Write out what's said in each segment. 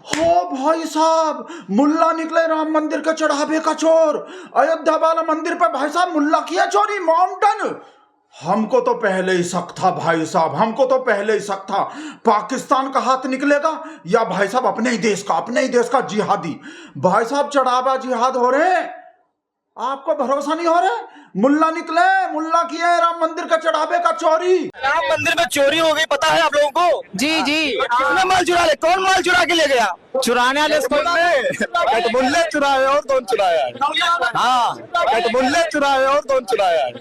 हो भाई साहब, मुल्ला निकले राम मंदिर के चढ़ावे का चोर। अयोध्या वाला मंदिर पे भाई साहब मुल्ला किया चोरी, माउंटेन। हमको तो पहले ही शक था भाई साहब, हमको तो पहले ही शक था। पाकिस्तान का हाथ निकलेगा या भाई साहब अपने ही देश का जिहादी। भाई साहब चढ़ावा जिहाद हो रहे हैं, आपको भरोसा नहीं हो रहा? मुल्ला निकले, मुल्ला किए राम मंदिर के चढ़ावे का चोरी। राम मंदिर में चोरी हो गई, पता है आप लोगों को? जी जी। कितना माल चुरा ले, कौन माल चुरा के ले गया? चुराने वाले मुल्ले चुराए और कौन चुराया है? हाँ, मुल्ले चुराए और कौन चुराया है?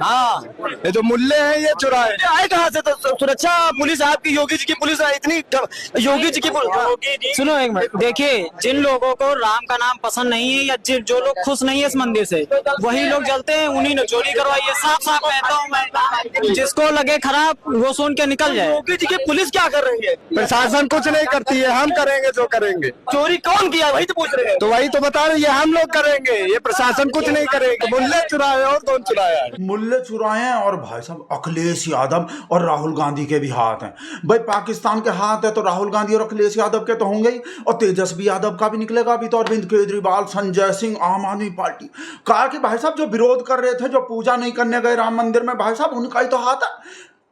हाँ, ये जो मुल्ले हैं ये चुराए। आए कहाँ से? तो सुरक्षा पुलिस आपकी, योगी जी की पुलिस है इतनी, योगी जी की पुलिस। सुनो एक मिनट, देखिए जिन लोगों को राम का नाम पसंद नहीं है या जो लोग खुश नहीं है इस मंदिर से, वही लोग जलते हैं, उन्हीं ने चोरी करवाई है। साफ साफ कहता हूँ मैं, जिसको लगे खराब वो सुन के निकल जाए। योगी जी की पुलिस क्या कर रही है? प्रशासन कुछ नहीं करती है, हम करेंगे जो करेंगे। चोरी कौन किया वही तो पूछ रहे हैं। तो वही तो बता रहे, ये हम लोग करेंगे, ये प्रशासन कुछ नहीं करेगा। मुल्ले चुराए और कौन चुराया है? मुल्ले चुराए हैं और भाई साहब अखिलेश यादव और राहुल गांधी के भी हाथ हैं। भाई पाकिस्तान के हाथ है तो राहुल गांधी और अखिलेश यादव के तो होंगे ही, और तेजस्वी यादव का भी निकलेगा अभी तो, अरविंद केजरीवाल, संजय सिंह, आम आदमी पार्टी। कहा कि भाई साहब जो विरोध कर रहे थे, जो पूजा नहीं करने गए राम मंदिर में, भाई साहब उनका ही तो हाथ है।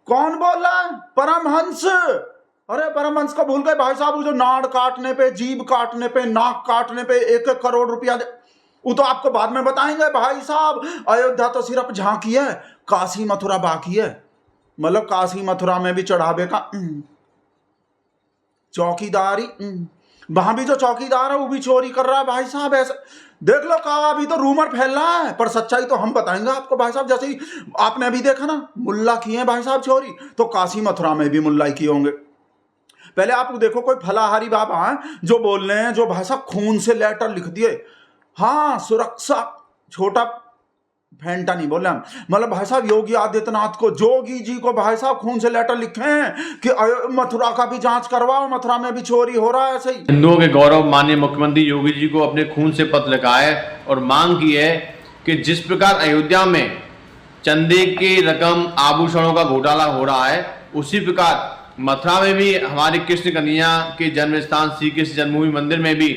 कौन बोल रहा है? परमहंस। अरे परमहंस को भूल गए भाई साहब, वो जो नाड़ काटने पे, जीभ काटने पे, नाक काटने पे 1-1 करोड़ रुपया दे, वो तो आपको बाद में बताएंगे भाई साहब। अयोध्या तो सिर्फ झांकी है, काशी मथुरा बाकी है। मतलब काशी मथुरा में भी चढ़ावे का चौकीदारी, वहां भी जो चौकीदार है वो भी चोरी कर रहा है भाई साहब। ऐसे देख लो, कहा अभी तो रूमर फैल रहा है, पर सच्चाई तो हम बताएंगे आपको भाई साहब। जैसे ही आपने अभी देखा ना, मुल्ला किए हैं भाई साहब चोरी, तो काशी मथुरा में भी मुल्ला ही किए होंगे। पहले आप देखो, कोई फलाहारी बाबा हैं जो बोल रहे हैं, जो भाई साहब खून से लेटर लिख दिए। हाँ, सुरक्षा, छोटा फेंटा नहीं बोले हम, मतलब भाई साहब योगी आदित्यनाथ को, जोगी जी को भाई साहब खून से लेटर लिखे हैं कि मथुरा का भी जांच करवाओ, मथुरा में भी चोरी हो रहा है। ऐसे ही हिंदुओं के गौरव माननीय मुख्यमंत्री योगी जी को अपने खून से पत्र लिखा है और मांग की है कि जिस प्रकार अयोध्या में चंदे की रकम, आभूषणों का घोटाला हो रहा है, उसी प्रकार मथुरा में भी हमारे कृष्ण कन्हैया के जन्म स्थान श्री कृष्ण जन्मभूमि मंदिर में भी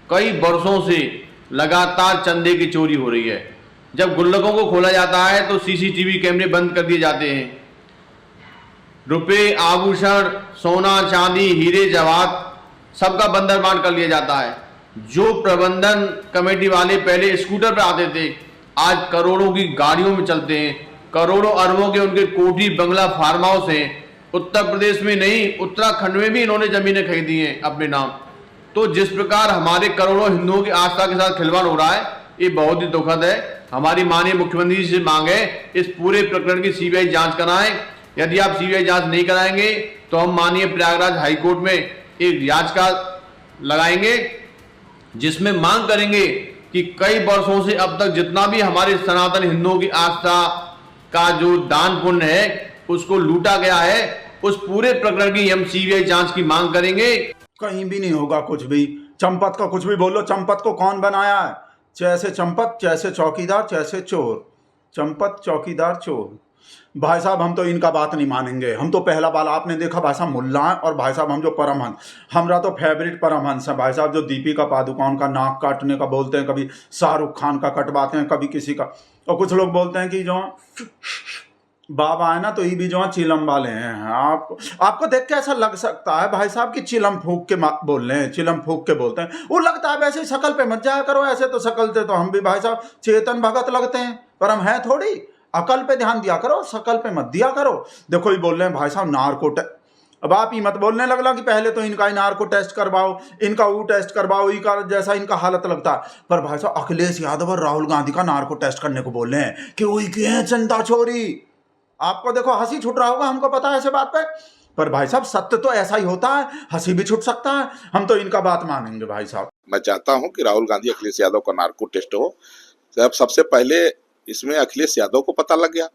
कई वर्षों से लगातार चंदे की चोरी हो रही है। जब गुल्लकों को खोला जाता है तो सीसीटीवी कैमरे बंद कर दिए जाते हैं, रुपए, आभूषण, सोना, चांदी, हीरे, जवाहरात सबका बंदरबांट कर लिया जाता है। जो प्रबंधन कमेटी वाले पहले स्कूटर पर आते थे, आज करोड़ों की गाड़ियों में चलते हैं। करोड़ों अरबों के उनके कोठी, बंगला, फार्म हाउस हैं। उत्तर प्रदेश में नहीं, उत्तराखंड में भी इन्होंने जमीनें खरीदी हैं अपने नाम। तो जिस प्रकार हमारे करोड़ों हिंदुओं की आस्था के साथ खिलवाड़ हो रहा है, ये बहुत ही दुखद है। हमारी माननीय मुख्यमंत्री जी से मांग है, इस पूरे प्रकरण की सीबीआई जांच कराएं। यदि आप सीबीआई जांच नहीं कराएंगे तो हम माननीय प्रयागराज हाईकोर्ट में एक याचिका लगाएंगे, जिसमें मांग करेंगे कि कई वर्षों से अब तक जितना भी हमारे सनातन हिंदुओं की आस्था का जो दान पुण्य है उसको लूटा गया है, उस पूरे प्रकरण की हम सीबीआई जांच की मांग करेंगे। कहीं भी नहीं होगा कुछ भी। चंपत का कुछ भी बोलो, चंपत को कौन बनाया है? जैसे चंपत, जैसे चौकीदार, जैसे चोर। चंपत, चौकीदार, चोर। भाई साहब हम तो इनका बात नहीं मानेंगे। हम तो पहला बार आपने देखा भाई साहब मुल्ला है, और भाई साहब हम जो परमहंस, हमारा तो फेवरेट परमहंस है भाई साहब, जो दीपिका पादुकोण का नाक काटने का बोलते हैं, कभी शाहरुख खान का कटवाते हैं, कभी किसी का। और कुछ लोग बोलते हैं कि जो बाबा है ना, तो ये भी जो है चिलम वाले हैं। आपको देख के ऐसा लग सकता है भाई साहब कि चिलम फूक के बोल रहे हैं, चिलम फूक के बोलते हैं। वो लगता है वैसे ही, शकल पे मत जाया करो ऐसे, तो शकल से तो हम भी भाई साहब चेतन भगत लगते हैं, पर हम हैं थोड़ी। अकल पे ध्यान दिया करो, शकल पे मत दिया करो। देखो ये बोल रहे हैं भाई साहब नार्को टेस्ट। अब आप ही मत बोलने लगला कि पहले तो इनका नार्को टेस्ट करवाओ, इनका वो टेस्ट करवाओ, इनका जैसा इनका हालत लगता है। पर भाई साहब अखिलेश यादव और राहुल गांधी का नार्को टेस्ट करने को बोल रहे हैं कि वही के हैं चंदा चोरी। आपको देखो हंसी छूट रहा होगा, हमको पता है ऐसे बात पे, पर भाई साहब सत्य तो ऐसा ही होता है, हंसी भी छूट सकता है। हम तो इनका बात मानेंगे भाई साहब। मैं चाहता हूं कि राहुल गांधी, अखिलेश यादव का नार्को टेस्ट हो। जब सबसे पहले इसमें अखिलेश यादव को पता लग गया,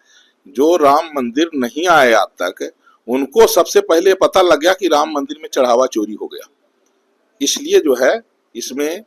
जो राम मंदिर नहीं आए आज तक, उनको सबसे पहले पता लग गया कि राम मंदिर में चढ़ावा चोरी हो गया। इसलिए जो है इसमें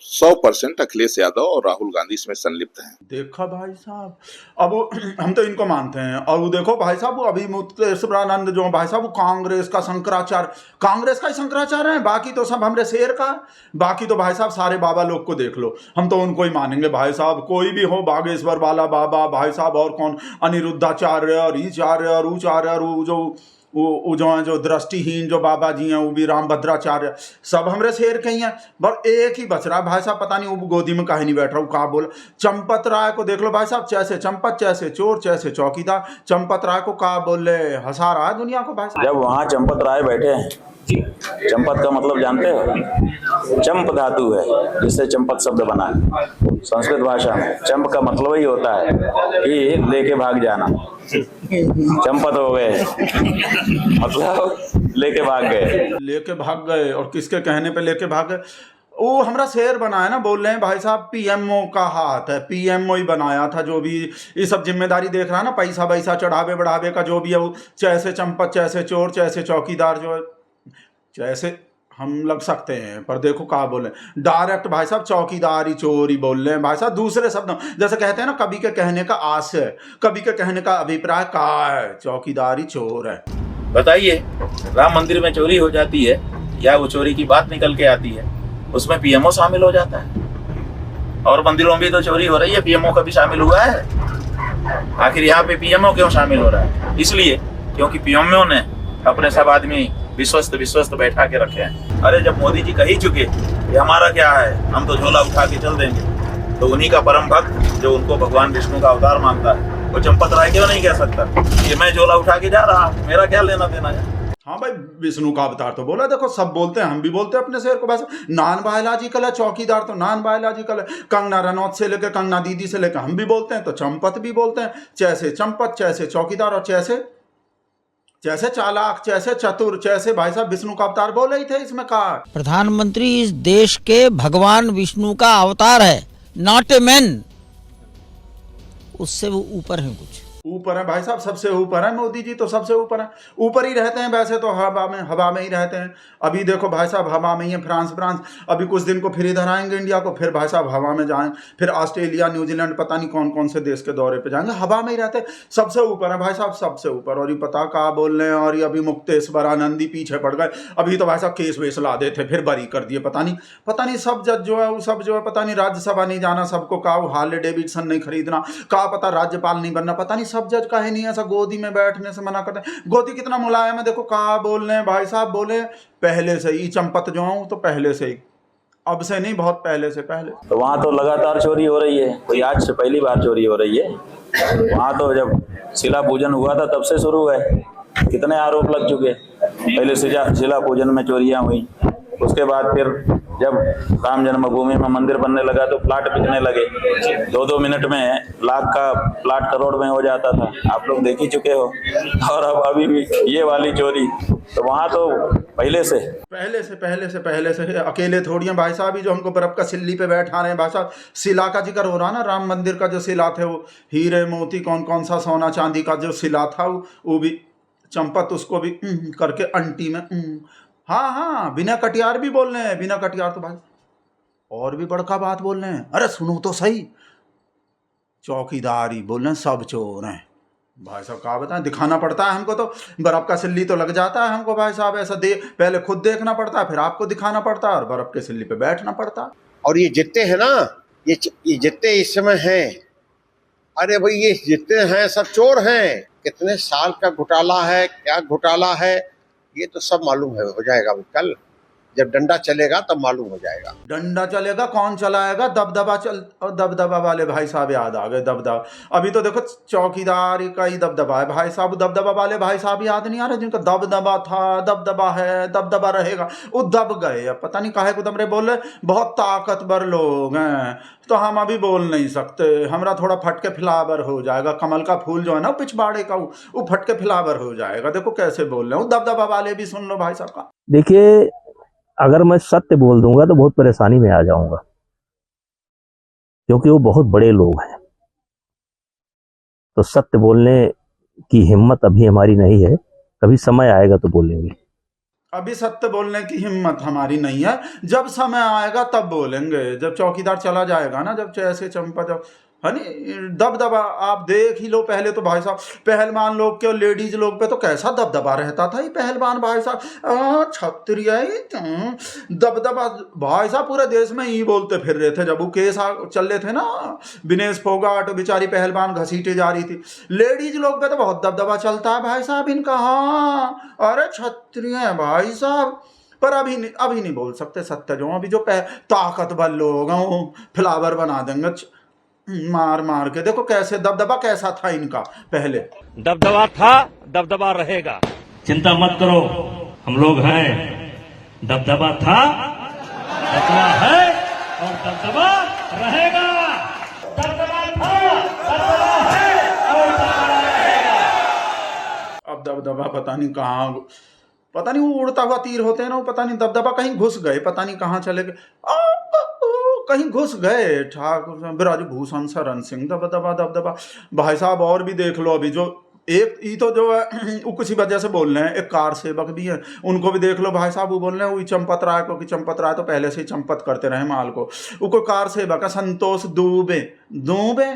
100% अखिलेश यादव और राहुल गांधी इसमें संलिप्त हैं। देखा भाई साहब, अब हम तो इनको मानते हैं, और वो देखो भाई साहब, वो अभी मुक्तेश्वरानंद जो भाई साहब, वो कांग्रेस का शंकराचार्य, कांग्रेस का ही शंकराचार्य है, बाकी तो सब हमरे शेर का। बाकी तो भाई साहब सारे बाबा लोग को देख लो, हम तो उनको ही मानेंगे भाई साहब, कोई भी हो, बागेश्वर वाला बाबा भाई साहब, और कौन, अनिरुद्धाचार्य और ईचार्य और उचार्य और वो जो है, जो दृष्टिहीन जो बाबा जी हैं, वो भी रामभद्राचार्य, सब हमरे शेर के ही हैं। बस एक ही बच रहा है भाई साहब, पता नहीं वो गोदी में काहे नहीं बैठ रहा, वो कहा बोला। चंपत राय को देख लो भाई साहब, जैसे चंपत, जैसे चोर, जैसे चौकीदार। चंपत राय को कहा बोले, हंसा रहा है दुनिया को भाई साहब। जब वहाँ चंपत राय बैठे हैं, चंपत का मतलब जानते हो? चंप धातु है जिससे चंपत शब्द बना है संस्कृत भाषा में। चंप का मतलब ही होता है कि लेके भाग जाना। चंपत हो गए मतलब लेके भाग गए, लेके भाग गए, और किसके कहने पे लेके भाग गए? वो हमारा शेर बना है ना, बोल रहे हैं भाई साहब, पीएमओ का हाथ है, पीएमओ ही बनाया था, जो भी ये सब जिम्मेदारी देख रहा है ना, पैसा वैसा चढ़ावे बढ़ावे का जो भी है, वो जैसे चंपत, जैसे चोर, जैसे चौकीदार, जो है जैसे हम लग सकते हैं, पर देखो कहा बोले डायरेक्ट भाई साहब, चौकीदारी चोरी बोल रहे हैं भाई साहब, दूसरे शब्दों, जैसे कहते हैं ना, कभी के कहने का आशय, कभी के कहने का अभिप्राय का है, चौकीदारी चोर है। बताइए, राम मंदिर में चोरी हो जाती है या वो चोरी की बात निकल के आती है, उसमें पीएमओ शामिल हो जाता है। और मंदिरों में तो चोरी हो रही है, पीएमओ का भी शामिल हुआ है। आखिर यहाँ पे पीएमओ क्यों शामिल हो रहा है? इसलिए क्योंकि पीएमओ ने अपने सब आदमी विश्वस्त बैठा के रखे हैं। अरे जब मोदी जी कह ही चुके कि हमारा क्या है, हम तो झोला उठा के चल देंगे, तो उन्हीं का परम भक्त जो उनको भगवान विष्णु का अवतार मानता है, वो चंपत राय क्यों नहीं कह सकता कि मैं झोला उठा के जा रहा हूँ, मेरा क्या लेना देना है? हाँ भाई, विष्णु का अवतार तो बोला, देखो सब बोलते हैं, हम भी बोलते हैं अपने शेर को। बस नॉन बायोलॉजिकल है, चौकीदार तो नॉन बायोलॉजिकल है, कंगना रनौत से लेकर कंगना दीदी से लेकर हम भी बोलते हैं, तो चंपत भी बोलते हैं। जैसे चंपत, जैसे चौकीदार, और जैसे चालाक, जैसे चतुर, जैसे भाई साहब विष्णु का अवतार बोले ही थे इसमें कहा। प्रधानमंत्री इस देश के भगवान विष्णु का अवतार है, नॉट ए मैन। उससे वो ऊपर है, कुछ ऊपर है भाई साहब, सबसे ऊपर है मोदी जी, तो सबसे ऊपर है, ऊपर ही रहते हैं वैसे तो, हवा में ही रहते हैं। अभी देखो भाई साहब, हवा में ही है फ्रांस, अभी कुछ दिन को फिर इधर आएंगे इंडिया को, फिर भाई साहब हवा में जाएं, फिर ऑस्ट्रेलिया, न्यूजीलैंड, पता नहीं कौन कौन से देश के दौरे पे जाएंगे, हवा में ही रहते हैं, सबसे ऊपर है भाई साहब, सबसे ऊपर। और ये पता कहा बोल रहे हैं, और ये अभी मुक्तेश्वरानंद पीछे पड़ गए, अभी तो भाई साहब केस वेस ला देते, फिर बरी कर दिए, पता नहीं सब जज जो है, वो सब जो है, पता नहीं राज्यसभा नहीं जाना, सबको कहा हार्ले डेविडसन नहीं खरीदना, कहा पता राज्यपाल नहीं बनना, पता नहीं सब जज का है नहीं, ऐसा गोदी में बैठने से मना करते हैं। गोदी कितना मुलायम है, देखो कहा बोल रहे हैं भाई साहब, बोले पहले से ही चंपत जो हूं, तो पहले से ही, अब से नहीं, बहुत पहले से पहले। तो वहाँ तो लगातार चोरी हो रही है, कोई आज से पहली बार चोरी हो रही है। वहाँ तो जब शिला पूजन हुआ था तब से शुरू है, कितने आरोप लग चुके। पहले शिला पूजन में चोरियां हुई, उसके बाद फिर जब राम जन्मभूमि में मंदिर बनने लगा तो प्लाट बिकने लगे, 2-2 मिनट में लाख का प्लाट करोड़ में हो जाता था, आप लोग देख ही चुके हो। और अब अभी भी ये वाली चोरी, तो वहाँ तो पहले से अकेले थोड़ी हैं भाई साहब, जो हमको बर्फ का सिल्ली पे बैठा रहे हैं भाई साहब। शिला का जिक्र हो रहा ना, राम मंदिर का जो शिला थे, वो हीरे मोती कौन कौन सा सोना चांदी का जो शिला था, वो भी चंपत उसको भी करके अंटी में हाँ, बिना कटियार भी बोल रहे हैं, बिना कटियार तो भाई और भी बड़का बात बोल रहे हैं। अरे सुनो तो सही, चौकीदारी बोल रहे हैं, सब चोर हैं भाई साहब, कहा बताएं, दिखाना पड़ता है हमको, तो बर्फ का सिल्ली तो लग जाता है हमको भाई साहब, ऐसा पहले खुद देखना पड़ता है, फिर आपको दिखाना पड़ता है, और बर्फ के सिल्ली पे बैठना पड़ता है। और ये जितने हैं ना, ये जितने इस समय हैं, अरे भाई ये जितने हैं सब चोर हैं। कितने साल का घोटाला है, क्या घोटाला है, ये तो सब मालूम है, हो जाएगा कल जब डंडा चलेगा तब मालूम हो जाएगा। डंडा चलेगा, कौन चलाएगा? दबदबा वाले भाई साहब याद आ गए, दबदबा। अभी तो देखो चौकीदार का ही दबदबा है भाई साहब, दबदबा वाले भाई साहब याद नहीं आ रहे, जिनका दबदबा था, दबदबा है, दबदबा रहेगा, वो दब गए। अब पता नहीं काहे को दब रहे, बोल रहे बहुत ताकतवर लोग हैं, तो हम अभी बोल नहीं सकते, हमरा थोड़ा फटके फ्लावर हो जाएगा, कमल का फूल जो है ना पिछवाड़े का, वो फटके फ्लावर हो जाएगा। देखो कैसे बोल रहे हो, दबदबा वाले भी सुन लो भाई साहब का। देखिए, अगर मैं सत्य बोल दूंगा तो बहुत परेशानी में आ जाऊंगा, क्योंकि वो बहुत बड़े लोग हैं, तो सत्य बोलने की हिम्मत अभी हमारी नहीं है, कभी समय आएगा तो बोलेंगे। अभी सत्य बोलने की हिम्मत हमारी नहीं है, जब समय आएगा तब बोलेंगे, जब चौकीदार चला जाएगा ना, जब ऐसे चंपा, जब है नी दबदबा आप देख ही लो। पहले तो भाई साहब पहलवान लोग के और लेडीज लोग पे तो कैसा दबदबा रहता था, ये पहलवान भाई साहब क्षत्रिय दबदबा भाई साहब पूरे देश में ही बोलते फिर रहे थे। जब वो केस चल रहे थे ना, विनेश फोगाट बेचारी पहलवान घसीटे जा रही थी, लेडीज लोग पे तो बहुत दबदबा चलता है भाई साहब इनका। हाँ अरे क्षत्रिय भाई साहब, पर अभी नहीं बोल सकते सत्य। जो अभी जो ताकतवर लोग हैं वो फ्लावर बना देंगे मार मार के। देखो कैसे दबदबा कैसा था इनका पहले। दबदबा था, दबदबा रहेगा, चिंता मत करो, हम लोग हैं। दबदबा था, दबदबा है और दबदबा रहेगा। दबदबा था, दबदबा है और दबदबा रहेगा। अब दबदबा पता नहीं कहाँ, पता नहीं वो उड़ता हुआ तीर होते हैं ना, पता नहीं दबदबा कहीं घुस गए, पता नहीं कहाँ चले गए, कहीं घुस गए। ठाकुर ब्रजभूषण शरण सिंह दबदबा दबदबा भाई साहब। और भी देख लो, अभी जो एक ये तो जो है वो किसी वजह से बोल रहे हैं, एक कार सेवक भी है, उनको भी देख लो भाई साहब। वो बोल रहे हैं वो चंपत राय को, कि चंपत राय तो पहले से ही चंपत करते रहे माल को। वो कार सेवक है संतोष दुबे, दुबे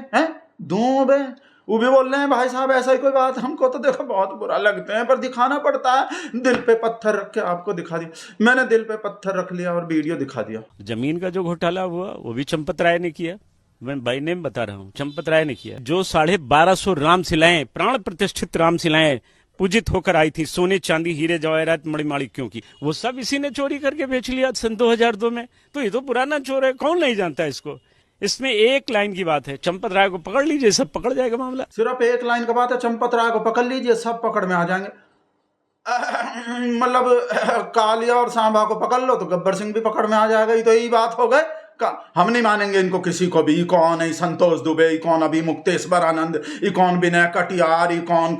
वो भी बोल रहे हैं भाई साहब ऐसा ही कोई बात। हमको तो देखो बहुत बुरा लगते हैं, पर दिखाना पड़ता है। दिल पे पत्थर रख के आपको दिखा दिया, मैंने दिल पे पत्थर रख लिया और वीडियो दिखा दिया। जमीन का जो घोटाला हुआ वो भी चंपत राय ने किया, मैं बाई नेम बता रहा हूँ, चंपत राय ने किया। जो 1250 रामशिलाएं, प्राण प्रतिष्ठित रामशिलाएं पूजित होकर आई थी, सोने चांदी हीरे जवाहरात मणिमाणिक्यों की, वो सब इसी ने चोरी करके बेच लिया सन 2002 में। तो ये तो पुराना चोर है, कौन नहीं जानता इसको। इसमें एक लाइन की बात है, चंपत राय को पकड़ लीजिए, सब पकड़ जाएगा मामला। सिर्फ एक लाइन का बात है, चंपत राय को पकड़ लीजिए सब पकड़ में आ जाएंगे। मतलब कालिया और सांबा को पकड़ लो तो गब्बर सिंह भी पकड़ में आ जाएगा। ये तो यही बात हो गए। हम नहीं मानेंगे इनको किसी को भी। कौन है संतोष दुबे, कौन अभी मुक्तेश्वर आनंद, ये कौन विनय कटियार, ये कौन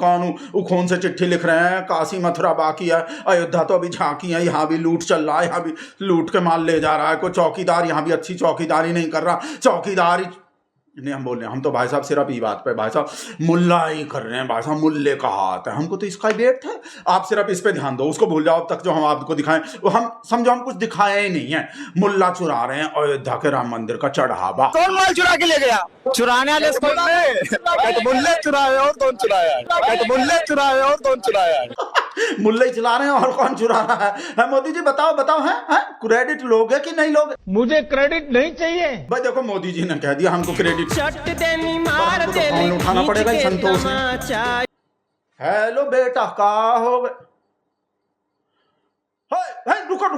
वो खून से चिट्ठी लिख रहे हैं। काशी मथुरा बाकी है, अयोध्या तो अभी झांकी है, यहाँ भी लूट चल रहा है, यहाँ भी लूट के माल ले जा रहा है। कोई चौकीदार यहाँ भी अच्छी चौकीदारी नहीं कर रहा। चौकीदारी नहीं हम बोल रहे हैं, हम तो भाई साहब सिर्फ ये बात पे भाई साहब मुल्ला ही कर रहे हैं। भाई साहब मुल्ले का हाथ है, हमको तो इसका ही वेट है। आप सिर्फ इस पे ध्यान दो, उसको भूल जाओ। अब तक जो हम आपको दिखाएं वो हम समझो हम कुछ दिखाया ही नहीं है। मुल्ला चुरा रहे हैं अयोध्या के राम मंदिर का चढ़ावा। कौन माल चुरा के ले गया? चुराने वाले मुल्ले चुराए और कौन चुराया? मुल्ले चुराए और कौन चुराया? मुल्ले चला रहे हैं और कौन चुरा रहा है? मोदी जी बताओ है क्रेडिट लोगे कि नहीं लोगे? मुझे क्रेडिट नहीं चाहिए भाई देखो मोदी जी ने कह दिया हमको क्रेडिट उठाना पड़ेगा। संतोष हेलो बेटा का हो गए? रुको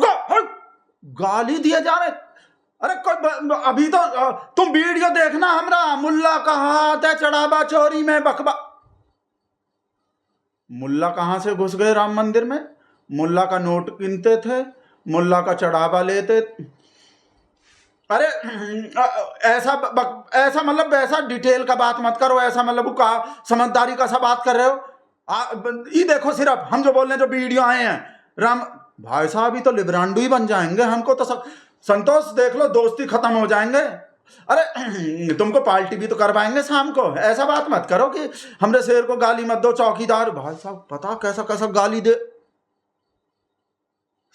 गाली दिए जा रहे। अरे कोई अभी तो तुम वीडियो देखना हमरा। मुल्ला का हाथ है चढ़ावा चोरी में बकबा। मुल्ला कहां से घुस गए राम मंदिर में? मुल्ला का नोट गिनते थे, मुल्ला का चढ़ावा लेते। अरे ऐसा मतलब ऐसा डिटेल का बात मत करो। ऐसा मतलब का समझदारी का सा बात कर रहे हो। ये देखो सिर्फ हम जो बोल रहे हैं, जो वीडियो आए हैं राम भाई साहब, ही तो लिब्रांडू ही बन जाएंगे। हमको तो सब संतोष देख लो, दोस्ती खत्म हो जाएंगे। अरे तुमको पार्टी भी तो करवाएंगे शाम को। ऐसा बात मत करो कि हमरे शेर को गाली मत दो। चौकीदार भाई साहब पता कैसा कैसा गाली दे।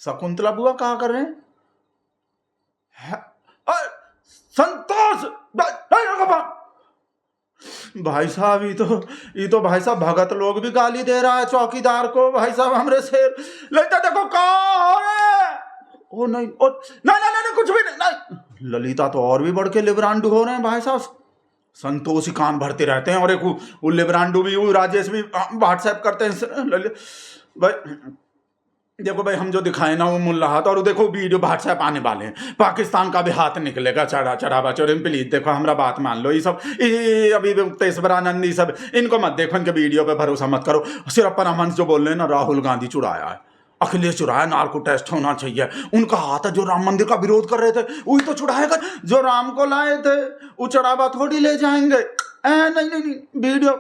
शकुंतला बुआ कहा कर रहे हैं? संतोष भाई साहब ये तो भाई साहब भगत लोग भी गाली दे रहा है चौकीदार को। भाई साहब हमरे शेर लेता देखो कहा। ओ नहीं नहीं कुछ भी नहीं। ललिता तो और भी बढ़ के लिब्रांडू हो रहे हैं भाई साहब। संतोष ही कान भरते रहते हैं। और एक वो लिब्रांडू भी, वो राजेश भी व्हाट्सएप करते हैं। भाई देखो भाई हम जो दिखाए ना वो मुल्ला हाथ, और देखो वीडियो व्हाट्सएप आने वाले हैं। पाकिस्तान का भी हाथ निकलेगा चढ़ावा चोरी। प्लीज देखो हमारा बात मान लो। ये सब अभी मुक्तेश्वर आनंद ये सब इनको मत देखो, इनके वीडियो पे भरोसा मत करो। सिर्फ परमहंस जो बोल रहे हैं ना, राहुल गांधी चुराया है, अखिलेश चुराया, नार्को टेस्ट होना चाहिए। उनका हाथ है जो राम मंदिर का विरोध कर रहे थे, वही तो चुराएगा। जो राम को लाए थे वो चढ़ावा थोड़ी ले जाएंगे। नहीं वीडियो